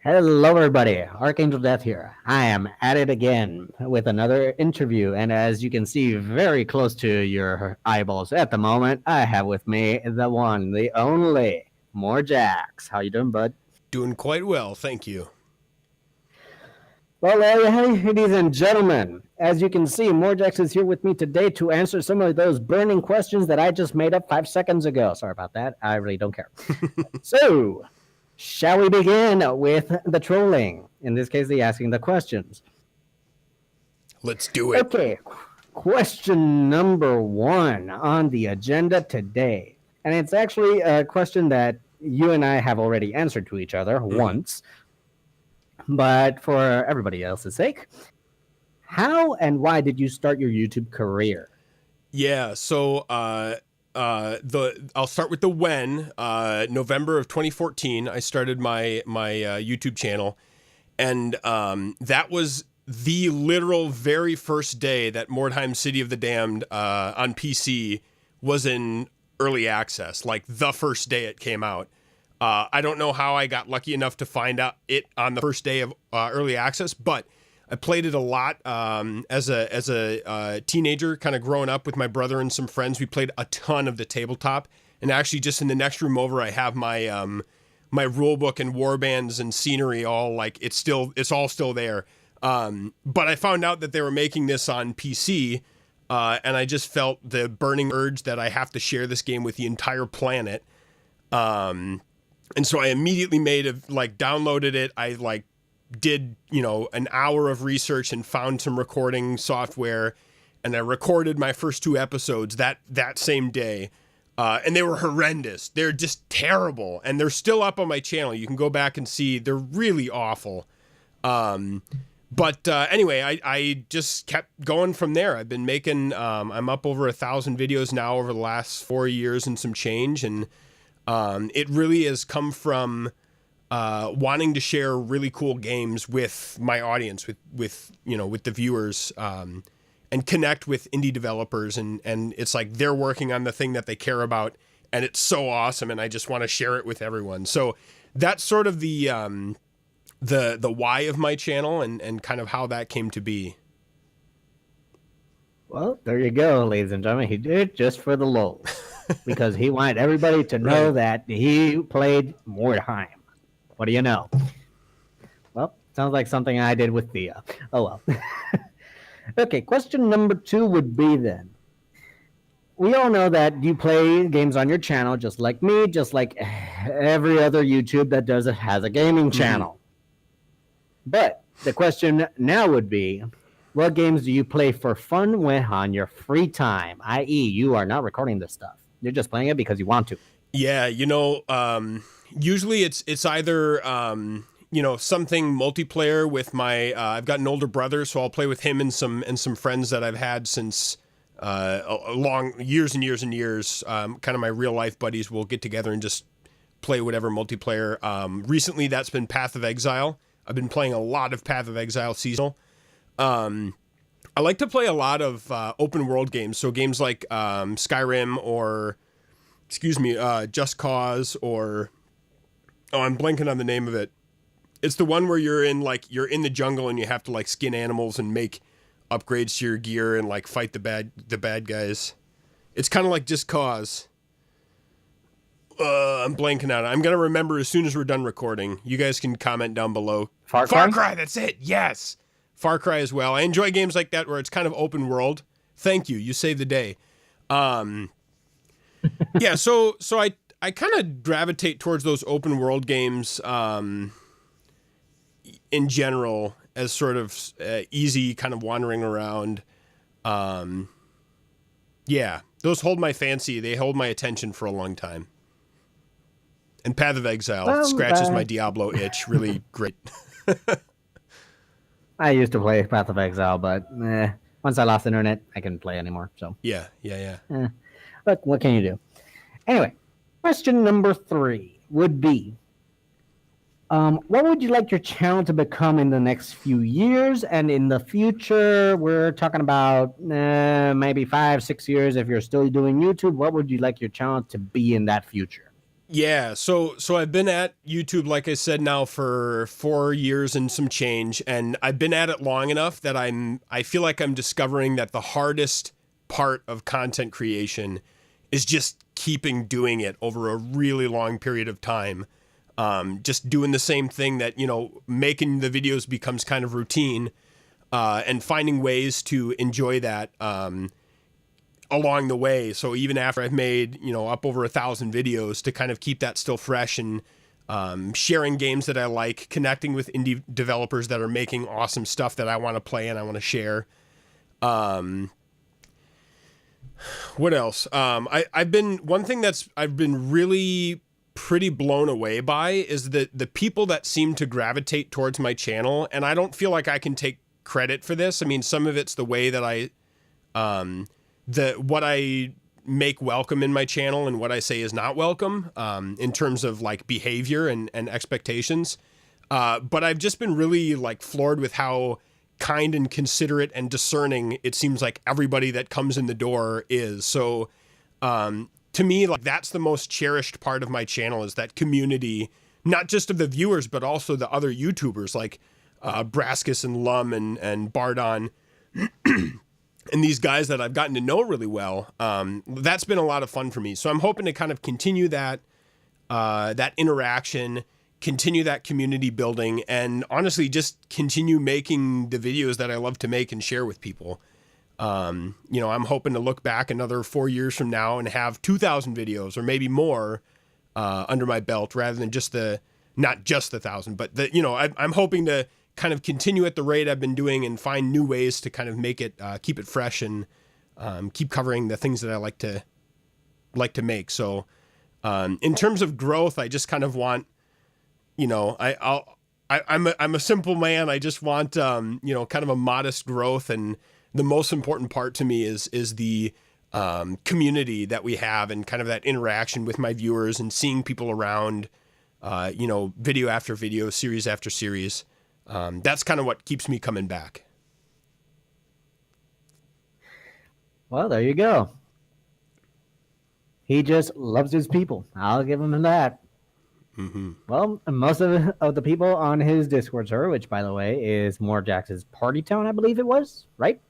Hello, everybody. ArkAngel Death here. I am at it again with another interview, and as you can see, very close to your eyeballs at the moment, I have with me the one, the only Morjax. How you doing, bud? Doing quite well, thank you. Well, ladies and gentlemen, as you can see, Morjax is here with me today to answer some of those burning questions that I just made up 5 seconds ago. Sorry about that. I really don't care. So, shall we begin with the trolling? In this case, the asking the questions. Let's do it. Okay, question number one on the agenda today. And it's actually a question that you and I have already answered to each other once. But for everybody else's sake, how and why did you start your YouTube career? Yeah, so I'll start with the when. November of 2014, I started my YouTube channel, and that was the literal very first day that Mordheim City of the Damned on PC was in early access, like the first day it came out. I don't know how I got lucky enough to find out it on the first day of early access, but I played it a lot as a teenager, kind of growing up with my brother and some friends. We played a ton of the tabletop, and actually just in the next room over, I have my my rule book and warbands and scenery all like it's all still there. But I found out that they were making this on PC, and I just felt the burning urge that I have to share this game with the entire planet. And so I immediately downloaded it. I did, an hour of research and found some recording software, and I recorded my first 2 episodes that same day. And they were horrendous. They're just terrible. And they're still up on my channel. You can go back and see. They're really awful. But anyway, I just kept going from there. I've been making, I'm up over 1,000 videos now over the last 4 years and some change. And it really has come from wanting to share really cool games with my audience, with the viewers, and connect with indie developers. And it's like they're working on the thing that they care about, and it's so awesome, and I just want to share it with everyone. So that's sort of the why of my channel and kind of how that came to be. Well, there you go, ladies and gentlemen. He did it just for the lulz. Because he wanted everybody to know that he played Mordheim. What do you know? Well, sounds like something I did with Thea. Oh, well. Okay, question number 2 would be then. We all know that you play games on your channel just like me, just like every other YouTube that has a gaming channel. But the question now would be, what games do you play for fun when on your free time? I.e., you are not recording this stuff. You're just playing it because you want to. Yeah, usually it's either something multiplayer with my I've got an older brother, so I'll play with him and some friends that I've had since years and years and years. Kind of my real life buddies will get together and just play whatever multiplayer. Recently, that's been Path of Exile. I've been playing a lot of Path of Exile seasonal. I like to play a lot of open world games, so games like Skyrim or, Just Cause, or I'm blanking on the name of it. It's the one where you're in the jungle and you have to skin animals and make upgrades to your gear and fight the bad guys. It's kind of like Just Cause. I'm blanking on it. I'm gonna remember as soon as we're done recording. You guys can comment down below. Far Cry, that's it. Yes. Far Cry as well. I enjoy games like that where it's kind of open world. Thank you. You saved the day. Yeah, so I kind of gravitate towards those open world games in general as sort of easy kind of wandering around. Yeah, those hold my fancy. They hold my attention for a long time. And Path of Exile scratches my Diablo itch really great. I used to play Path of Exile, but once I lost internet, I couldn't play anymore. So yeah. But what can you do? Anyway, question number 3 would be, what would you like your channel to become in the next few years? And in the future, we're talking about maybe 5-6 years if you're still doing YouTube. What would you like your channel to be in that future? Yeah, so I've been at YouTube, like I said, now for 4 years and some change, and I've been at it long enough that I feel like I'm discovering that the hardest part of content creation is just keeping doing it over a really long period of time. Just doing the same thing that, making the videos becomes kind of routine, and finding ways to enjoy that along the way. So even after I've made, up over 1,000 videos, to kind of keep that still fresh, and sharing games that I like, connecting with indie developers that are making awesome stuff that I want to play and I want to share. What else? One thing I've been really pretty blown away by is that the people that seem to gravitate towards my channel, and I don't feel like I can take credit for this. I mean, some of it's the way that what I make welcome in my channel and what I say is not welcome, in terms of like behavior and expectations. But I've just been really like floored with how kind and considerate and discerning it seems like everybody that comes in the door is. So, to me, like, that's the most cherished part of my channel, is that community, not just of the viewers, but also the other YouTubers like Braskus and Lum and Bardon. And these guys that I've gotten to know really well. That's been a lot of fun for me. So I'm hoping to kind of continue that interaction, continue that community building, and honestly just continue making the videos that I love to make and share with people. I'm hoping to look back another 4 years from now and have 2,000 videos or maybe more under my belt, rather than not just the 1,000, but I'm hoping to kind of continue at the rate I've been doing and find new ways to kind of make it, keep it fresh, and keep covering the things that I like to make. So, in terms of growth, I just kind of want, I'm a simple man. I just want, kind of a modest growth. And the most important part to me is the community that we have, and kind of that interaction with my viewers, and seeing people around, video after video, series after series. That's kind of what keeps me coming back. Well, there you go. He just loves his people. I'll give him that. Mm-hmm. Well, most of the people on his Discord server, which, by the way, is Morjax's Party Town, I believe it was, right?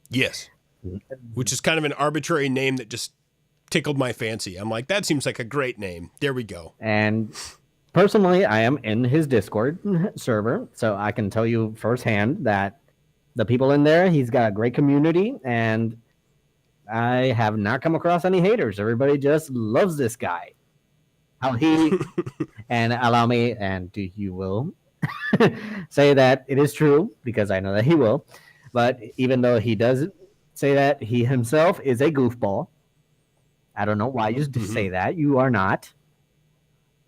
Yes. Which is kind of an arbitrary name that just tickled my fancy. I'm like, that seems like a great name. There we go. And personally, I am in his Discord server, so I can tell you firsthand that the people in there, he's got a great community, and I have not come across any haters. Everybody just loves this guy. How he and allow me, and you will say that it is true, because I know that he will. But even though he does say that he himself is a goofball, I don't know why you say that. You are not.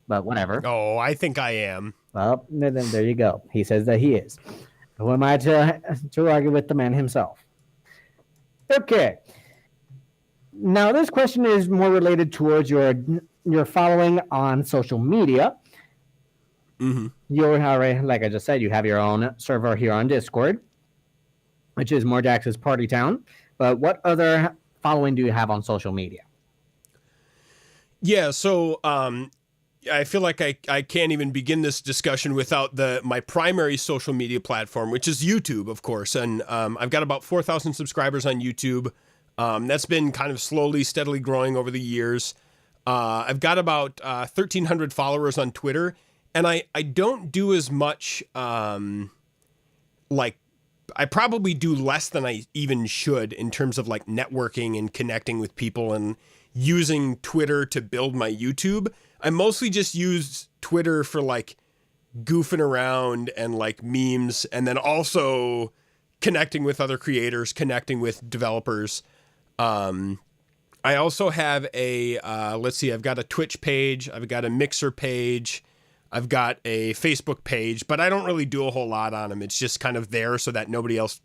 But whatever. Oh, I think I am. Well, then there you go. He says that he is. Who am I to argue with the man himself? Okay. Now, this question is more related towards your following on social media. Mm-hmm. You're already, like I just said, you have your own server here on Discord, which is Morjax's Party Town. But what other following do you have on social media? Yeah, so I feel like I can't even begin this discussion without my primary social media platform, which is YouTube, of course. And I've got about 4,000 subscribers on YouTube. That's been kind of slowly, steadily growing over the years. I've got about 1,300 followers on Twitter. And I don't do as much, I probably do less than I even should in terms of like networking and connecting with people and using Twitter to build my YouTube. I mostly just use Twitter for like goofing around and like memes, and then also connecting with other creators, connecting with developers. I also have I've got a Twitch page, I've got a Mixer page, I've got a Facebook page, but I don't really do a whole lot on them. It's just kind of there so that nobody else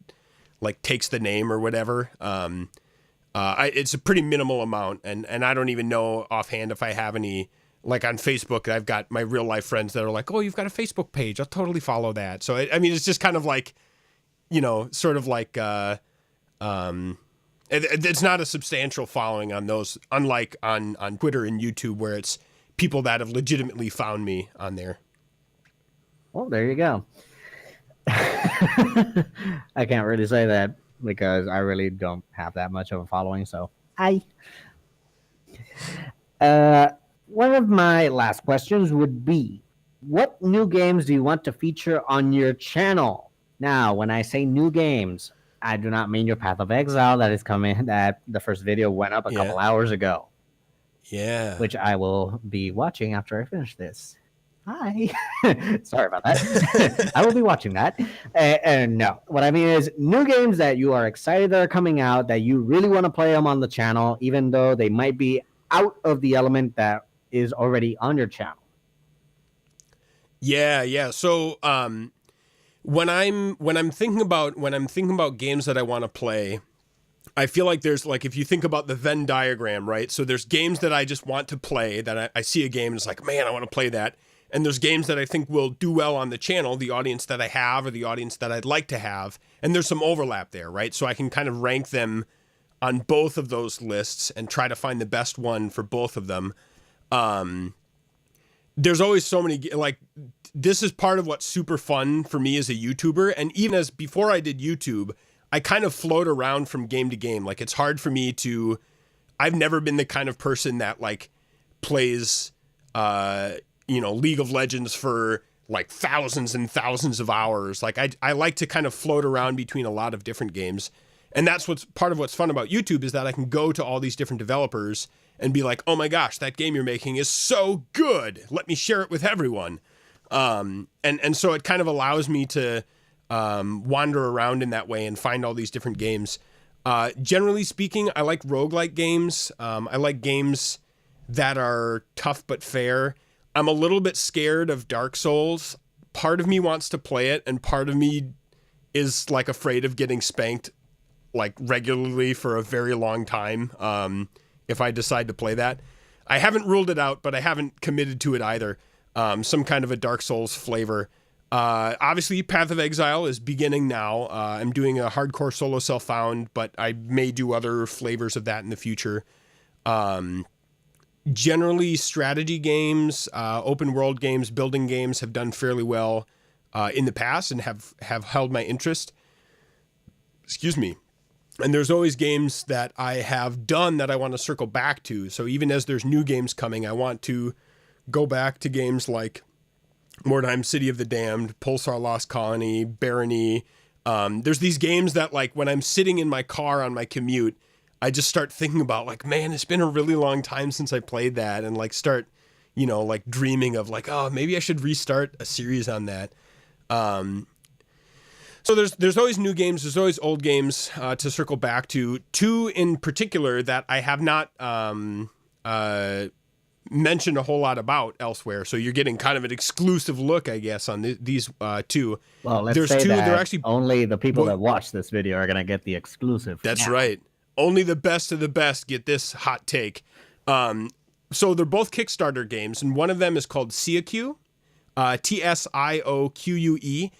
like takes the name or whatever. It's a pretty minimal amount, and I don't even know offhand if I have any. Like on Facebook, I've got my real life friends that are like, "Oh, you've got a Facebook page. I'll totally follow that." So I mean, it's just kind of like, sort of like, it's not a substantial following on those, unlike on Twitter and YouTube, where it's people that have legitimately found me on there. Well, there you go. I can't really say that because I really don't have that much of a following. So, one of my last questions would be, what new games do you want to feature on your channel? Now, when I say new games, I do not mean your Path of Exile that is coming. That the first video went up a couple hours ago. Yeah. Which I will be watching after I finish this. Hi. Sorry about that. I will be watching that. And no, what I mean is new games that you are excited that are coming out, that you really want to play them on the channel, even though they might be out of the element that is already on your channel. Yeah. So when I'm thinking about games that I want to play, I feel like there's like, if you think about the Venn diagram, right? So there's games that I just want to play, that I see a game and it's like, man, I want to play that. And there's games that I think will do well on the channel, the audience that I have or the audience that I'd like to have. And there's some overlap there, right? So I can kind of rank them on both of those lists and try to find the best one for both of them. There's always so many, like, this is part of what's super fun for me as a YouTuber. And even as before I did YouTube, I kind of float around from game to game. Like, it's hard for me to, I've never been the kind of person that like plays, League of Legends for like thousands and thousands of hours. Like I like to kind of float around between a lot of different games. And that's what's part of what's fun about YouTube, is that I can go to all these different developers and be like, oh my gosh, that game you're making is so good. Let me share it with everyone. And so it kind of allows me to wander around in that way and find all these different games. Generally speaking, I like roguelike games. I like games that are tough but fair. I'm a little bit scared of Dark Souls. Part of me wants to play it, and part of me is like afraid of getting spanked like regularly for a very long time if I decide to play that. I haven't ruled it out, but I haven't committed to it either. Some kind of a Dark Souls flavor. Obviously, Path of Exile is beginning now. I'm doing a hardcore solo self-found, but I may do other flavors of that in the future. Generally, strategy games, open world games, building games have done fairly well in the past and have held my interest. Excuse me. And there's always games that I have done that I want to circle back to. So even as there's new games coming, I want to go back to games like Mordheim, City of the Damned, Pulsar Lost Colony, Barony. There's these games that, like, when I'm sitting in my car on my commute, I just start thinking about, like, man, it's been a really long time since I played that, and like start, like dreaming of like, oh, maybe I should restart a series on that. So there's always new games, there's always old games to circle back to. Two in particular that I have not mentioned a whole lot about elsewhere. So you're getting kind of an exclusive look, I guess, on these two. Well, let's there's say two. that They're actually only the people that watch this video are going to get the exclusive. That's right. Only the best of the best get this hot take. So they're both Kickstarter games, and one of them is called Sioque, Tsioque.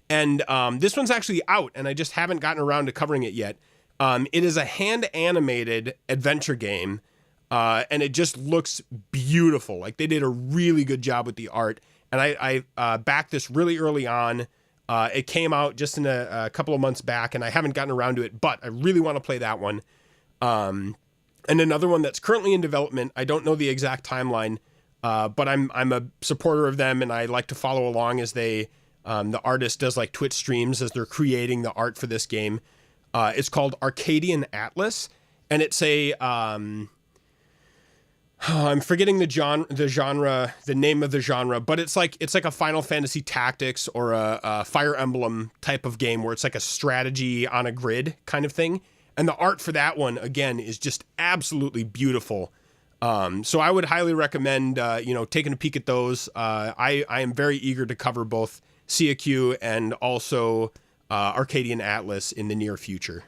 And this one's actually out, and I just haven't gotten around to covering it yet. It is a hand-animated adventure game, and it just looks beautiful. Like, they did a really good job with the art. And I backed this really early on. It came out just in a couple of months back, and I haven't gotten around to it, but I really want to play that one. And another one that's currently in development, I don't know the exact timeline, but I'm a supporter of them, and I like to follow along as they, the artist does like Twitch streams as they're creating the art for this game. It's called Arcadian Atlas, and it's a, I'm forgetting the name of the genre, but it's like a Final Fantasy Tactics or a Fire Emblem type of game where it's like a strategy on a grid kind of thing. And the art for that one, again, is just absolutely beautiful. So I would highly recommend, taking a peek at those. I am very eager to cover both Sioque and also Arcadian Atlas in the near future.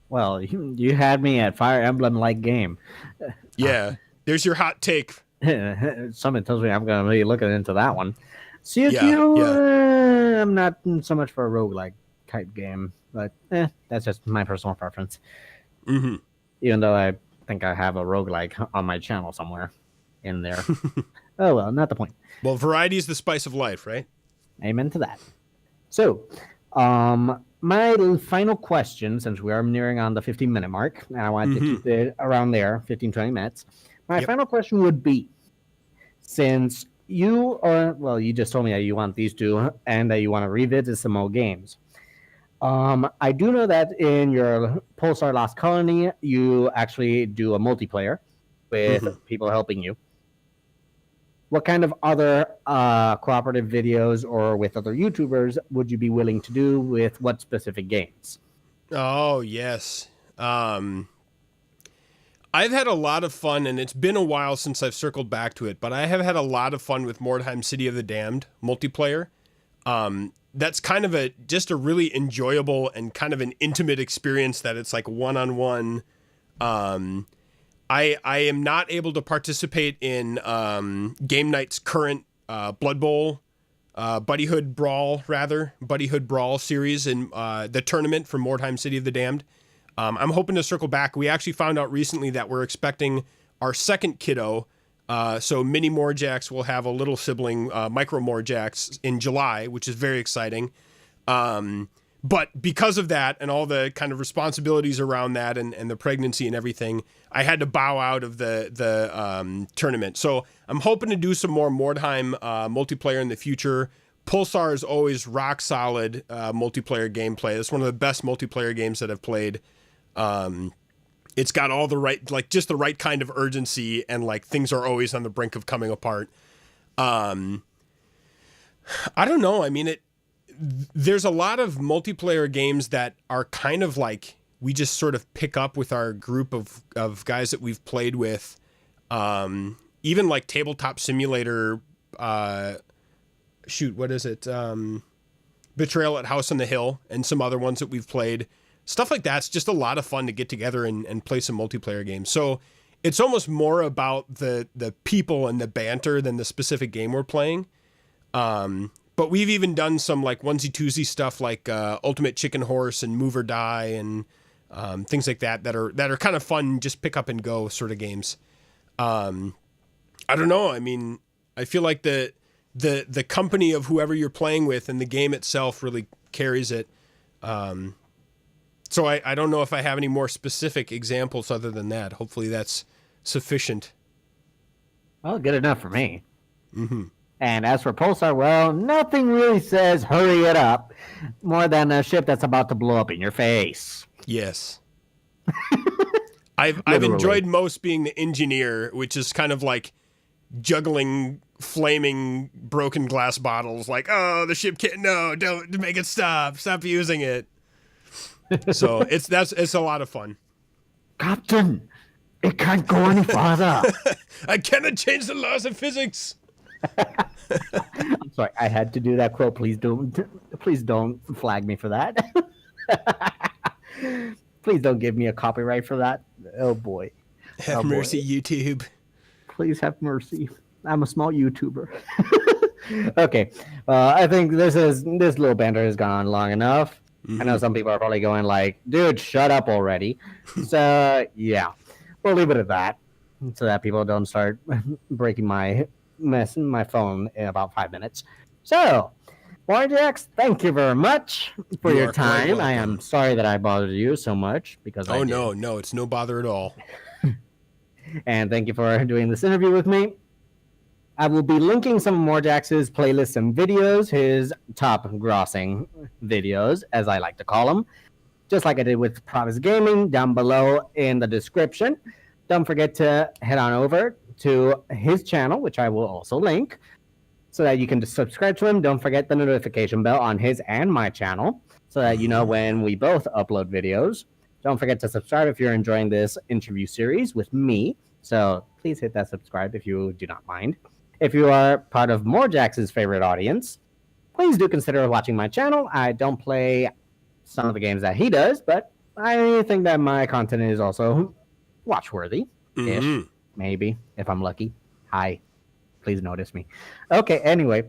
Well, you had me at Fire Emblem-like game. Yeah, there's your hot take. Something tells me I'm going to be looking into that one. Sioque, I'm not so much for a roguelike type game, but that's just my personal preference. Mm-hmm. Even though I think I have a roguelike on my channel somewhere. in there. Oh, well, not the point. Well, variety is the spice of life, right? Amen to that. So, my final question, since we are nearing on the 15-minute mark, and I wanted to keep it around there, 15, 20 minutes. My final question would be, since you just told me that you want these two and that you want to revisit some old games. I do know that in your Pulsar Lost Colony, you actually do a multiplayer with people helping you. What kind of other cooperative videos or with other YouTubers would you be willing to do with what specific games? Oh, yes. I've had a lot of fun, and it's been a while since I've circled back to it, but I have had a lot of fun with Mordheim City of the Damned multiplayer. That's kind of just a really enjoyable and kind of an intimate experience that it's like one-on-one. I am not able to participate in Game Night's current Blood Bowl, Buddyhood Brawl series in the tournament for Mordheim City of the Damned. I'm hoping to circle back. We actually found out recently that we're expecting our second kiddo. So Mini Morjax will have a little sibling, Micro Morjax, in July, which is very exciting. But because of that and all the kind of responsibilities around that and the pregnancy and everything, I had to bow out of the tournament. So I'm hoping to do some more Mordheim multiplayer in the future. Pulsar is always rock solid multiplayer gameplay. It's one of the best multiplayer games that I've played. It's got all the right, like just the right kind of urgency, and like things are always on the brink of coming apart. I don't know. I mean, there's a lot of multiplayer games that are kind of like we just sort of pick up with our group of guys that we've played with. Even like Tabletop Simulator. What is it? Betrayal at House on the Hill, and some other ones that we've played. Stuff like that's just a lot of fun to get together and play some multiplayer games. So it's almost more about the people and the banter than the specific game we're playing. But we've even done some like onesie twosie stuff like Ultimate Chicken Horse and Move or Die and things like that are kind of fun, just pick up and go sort of games. I don't know. I mean, I feel like the company of whoever you're playing with and the game itself really carries it. So I don't know if I have any more specific examples other than that. Hopefully that's sufficient. Well, good enough for me. And as for Pulsar, well, nothing really says hurry it up more than a ship that's about to blow up in your face. Yes. I've enjoyed most being the engineer, which is kind of like juggling flaming broken glass bottles. Like, oh, the ship can't. No, don't make it stop. Stop using it. So it's a lot of fun. Captain, it can't go any farther. I cannot change the laws of physics. I'm sorry, I had to do that quote. Please don't flag me for that. Please don't give me a copyright for that. Oh boy. Have mercy, YouTube. Please have mercy. I'm a small YouTuber. Okay. I think this little banter has gone on long enough. I know some people are probably going like, dude, shut up already. So yeah, we'll leave it at that so that people don't start breaking my phone in about 5 minutes. So, Morjax, thank you very much for your time. I am sorry that I bothered you so much because no, it's no bother at all. And thank you for doing this interview with me. I will be linking some of Morjax's playlists and videos, his top grossing videos, as I like to call them, just like I did with Promise Gaming, down below in the description. Don't forget to head on over to his channel, which I will also link, so that you can just subscribe to him. Don't forget the notification bell on his and my channel, so that you know when we both upload videos. Don't forget to subscribe if you're enjoying this interview series with me. So please hit that subscribe if you do not mind. If you are part of Morjax's favorite audience, please do consider watching my channel. I don't play some of the games that he does, but I think that my content is also watch-worthy-ish, maybe, if I'm lucky. Hi. Please notice me. Okay, anyway,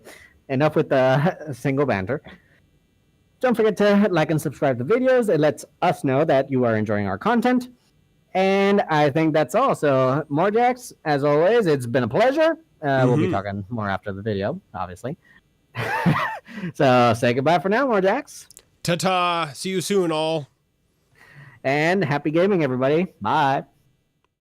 enough with the single banter. Don't forget to like and subscribe to the videos. It lets us know that you are enjoying our content. And I think that's all. So, Morjax, as always, it's been a pleasure. We'll be talking more after the video, obviously. So, say goodbye for now, Morjax. Ta-ta. See you soon, all. And happy gaming, everybody. Bye.